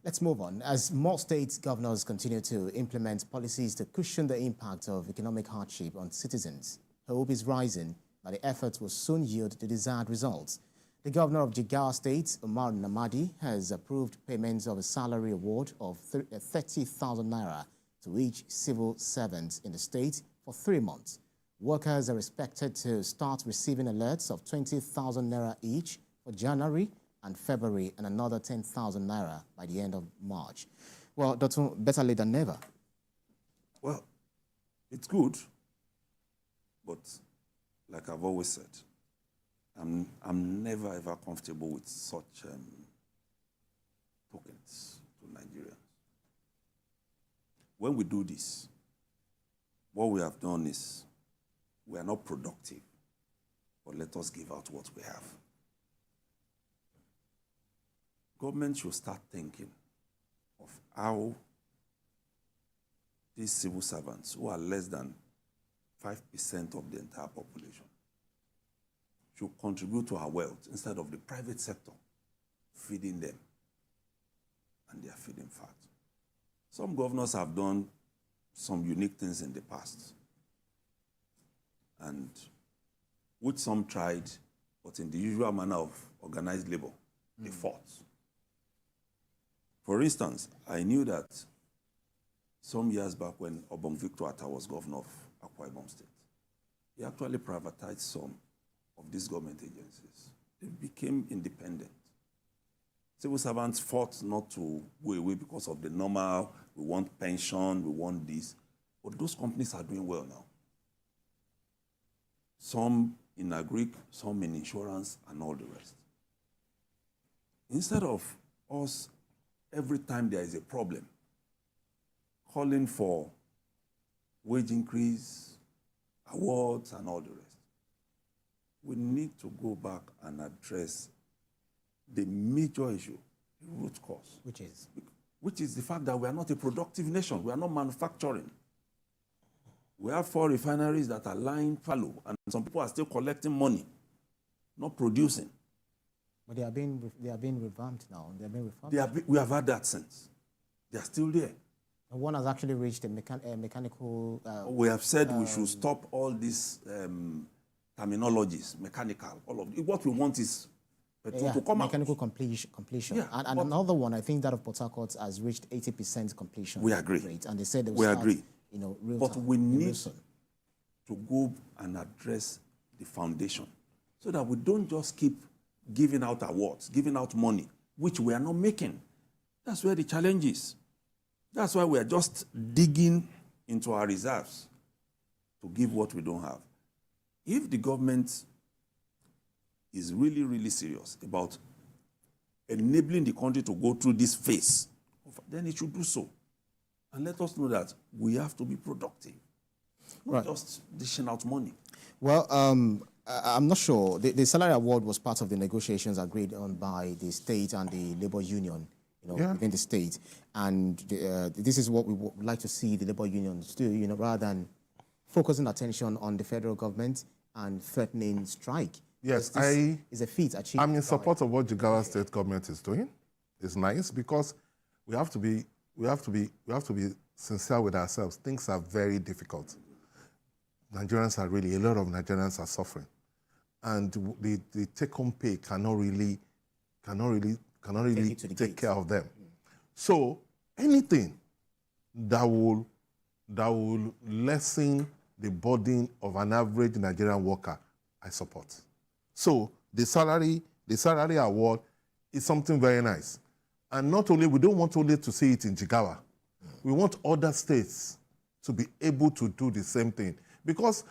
Let's move on. As more state governors continue to implement policies to cushion the impact of economic hardship on citizens, hope is rising that the efforts will soon yield the desired results. The Governor of Jigawa State, Umar Namadi, has approved payments of a salary award of 30,000 naira to each civil servant in the state for 3 months. Workers are expected to start receiving alerts of 20,000 naira each for January and February, and another 10,000 naira by the end of March. Well, Dr. better late than never. Well, it's good, but like I've always said, I'm never ever comfortable with such tokens to Nigerians. When we do this, what we have done is we are not productive, but let us give out what we have. Government should start thinking of how these civil servants, who are less than 5% of the entire population, should contribute to our wealth instead of the private sector feeding them. And they are feeding fat. Some governors have done some unique things in the past, and which some tried, but in the usual manner of organized labor, they fought. For instance, I knew that some years back when Obong Victor Atta was governor of Akwa Ibom State, he actually privatized some of these government agencies. They became independent. Civil servants fought not to go away because of the normal, we want pension, we want this. But those companies are doing well now. Some in agric, some in insurance, and all the rest. Instead of us, every time there is a problem, calling for wage increase, awards, and all the rest, we need to go back and address the major issue, the root cause. Which is the fact that we are not a productive nation. We are not manufacturing. We have 4 refineries that are lying fallow, and some people are still collecting money, not producing. But they are being revamped now. They are being refurbished. We have had that since. They are still there. And one has actually reached a mechanical... we have said we should stop all these terminologies, mechanical, all of it. What we want is petrol to come mechanical out. completion. Yeah, and another one, I think that of Port Harcourt has reached 80% completion. We agree. Rate, and they said they will we start, agree. Real but we need to go and address the foundation so that we don't just keep giving out awards, giving out money, which we are not making. That's where the challenge is. That's why we are just digging into our reserves to give what we don't have. If the government is really, really serious about enabling the country to go through this phase, then it should do so. And let us know that we have to be productive, not just dishing out money. Well, I'm not sure. The salary award was part of the negotiations agreed on by the state and the labor union, within the state. And this is what we would like to see the labor unions do, rather than focusing attention on the federal government and threatening strike. Yes, is a feat achieved. I'm in support of what Jigawa State government is doing. It's nice because we have to be sincere with ourselves. Things are very difficult. A lot of Nigerians are suffering, and the take-home pay cannot really take care of them. So anything that will lessen the burden of an average Nigerian worker, I support. So the salary award is something very nice. And not only, we don't want only to see it in Jigawa. We want other states to be able to do the same thing. Because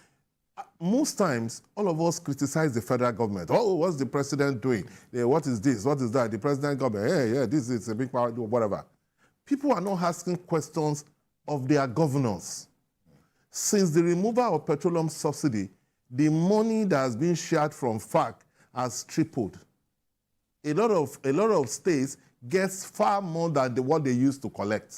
most times, all of us criticize the federal government. Oh, what's the president doing? What is this? What is that? The president government, this is a big power, whatever. People are not asking questions of their governors. Since the removal of petroleum subsidy, the money that has been shared from FAC has tripled. A lot of states gets far more than what they used to collect.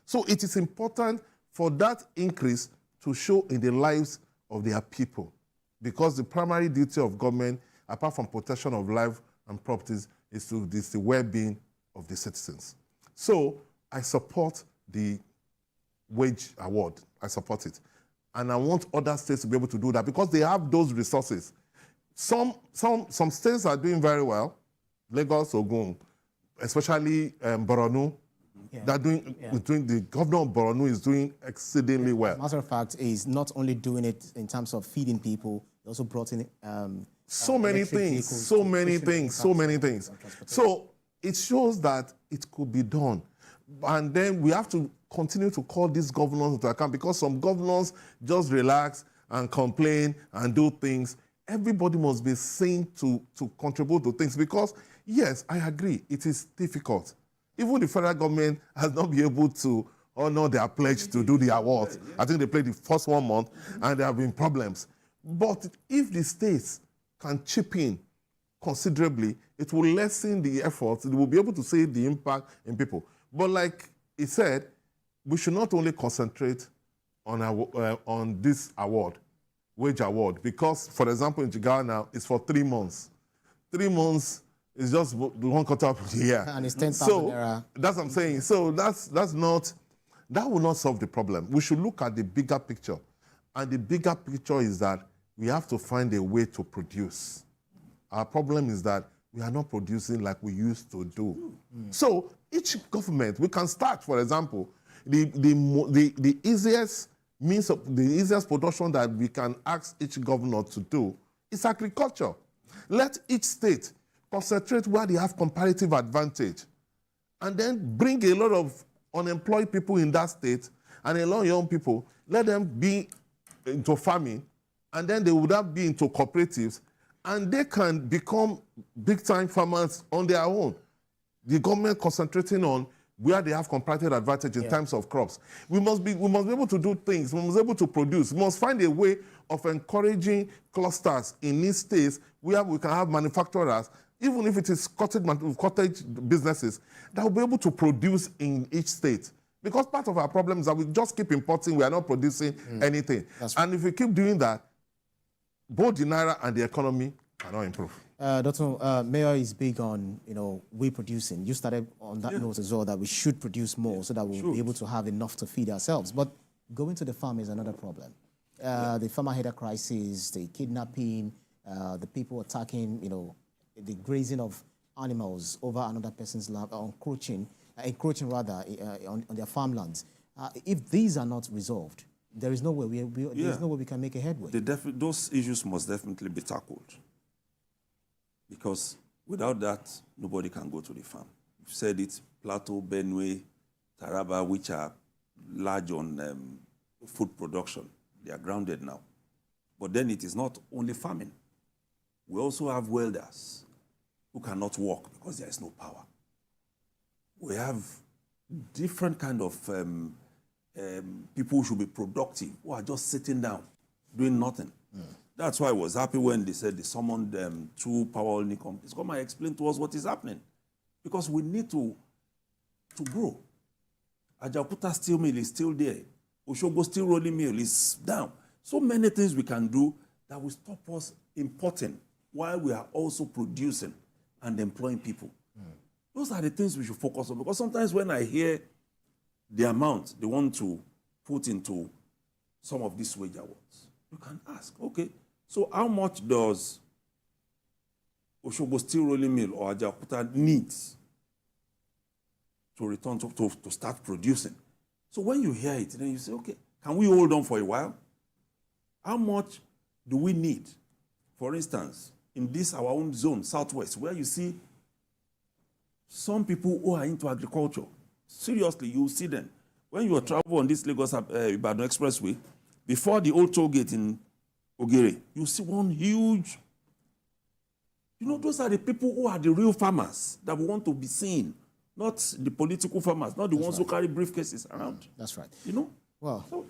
So it is important for that increase to show in the lives of their people, because the primary duty of government, apart from protection of life and properties, is the well-being of the citizens. So I support the wage award. I support it. And I want other states to be able to do that because they have those resources. Some states are doing very well. Lagos, Ogun, especially Borno. Yeah. The governor of Borno is doing exceedingly well. As a matter of fact, he's not only doing it in terms of feeding people, he also brought in so many things. So it shows that it could be done. And then we have to continue to call these governors into account because some governors just relax and complain and do things. Everybody must be seen to contribute to things because, yes, I agree, it is difficult. Even the federal government has not been able to honor their pledge to do the awards. I think they played the first 1 month and there have been problems. But if the states can chip in considerably, it will lessen the efforts. It will be able to see the impact in people. But like he said, we should not only concentrate on this award, wage award, because, for example, in Jigawa now, it's for 3 months. 3 months is just the 1/4 of the year. And it's 10,000 naira. That's what I'm saying. So that will not solve the problem. We should look at the bigger picture. And the bigger picture is that we have to find a way to produce. Our problem is that we are not producing like we used to do. So each government, we can start, for example, the easiest means of the easiest production that we can ask each governor to do is agriculture. Let each state concentrate where they have comparative advantage and then bring a lot of unemployed people in that state and a lot of young people, let them be into farming and then they would have be into cooperatives and they can become big-time farmers on their own. The government concentrating on where they have comparative advantage in terms of crops. We must be able to do things. We must be able to produce. We must find a way of encouraging clusters in these states where we can have manufacturers, even if it is cottage businesses, that will be able to produce in each state. Because part of our problem is that we just keep importing, we are not producing anything. And if we keep doing that, both the naira and the economy cannot improve. Dr. Mayor is big on, we producing. You started on that note as well, that we should produce more so that we'll be able to have enough to feed ourselves. But going to the farm is another problem. The farmer header crisis, the kidnapping, the people attacking, the grazing of animals over another person's land, encroaching on their farmlands. If these are not resolved, there is no way we can make a headway. Those issues must definitely be tackled. Because without that, nobody can go to the farm. You've said it, Plateau, Benue, Taraba, which are large on food production. They are grounded now. But then it is not only farming. We also have welders who cannot work because there is no power. We have different kind of people who should be productive, who are just sitting down, doing nothing. That's why I was happy when they said they summoned 2 power holding companies. Come and explain to us what is happening. Because we need to grow. Ajaokuta steel mill is still there. Osogbo steel rolling mill is down. So many things we can do that will stop us importing while we are also producing and employing people. Those are the things we should focus on. Because sometimes when I hear the amount they want to put into some of these wage awards, you can ask, okay, so how much does Osogbo steel rolling mill or Ajaokuta needs to return to start producing? So when you hear it, then you say, okay, can we hold on for a while? How much do we need? For instance, in this our own zone, Southwest, where you see some people who are into agriculture, seriously, you see them. When you travel on this Lagos-Ibadan Expressway, before the old toll gate in Ogere, you see one huge, those are the people who are the real farmers that we want to be seen, not the political farmers, not the ones who carry briefcases around. That's right. Well,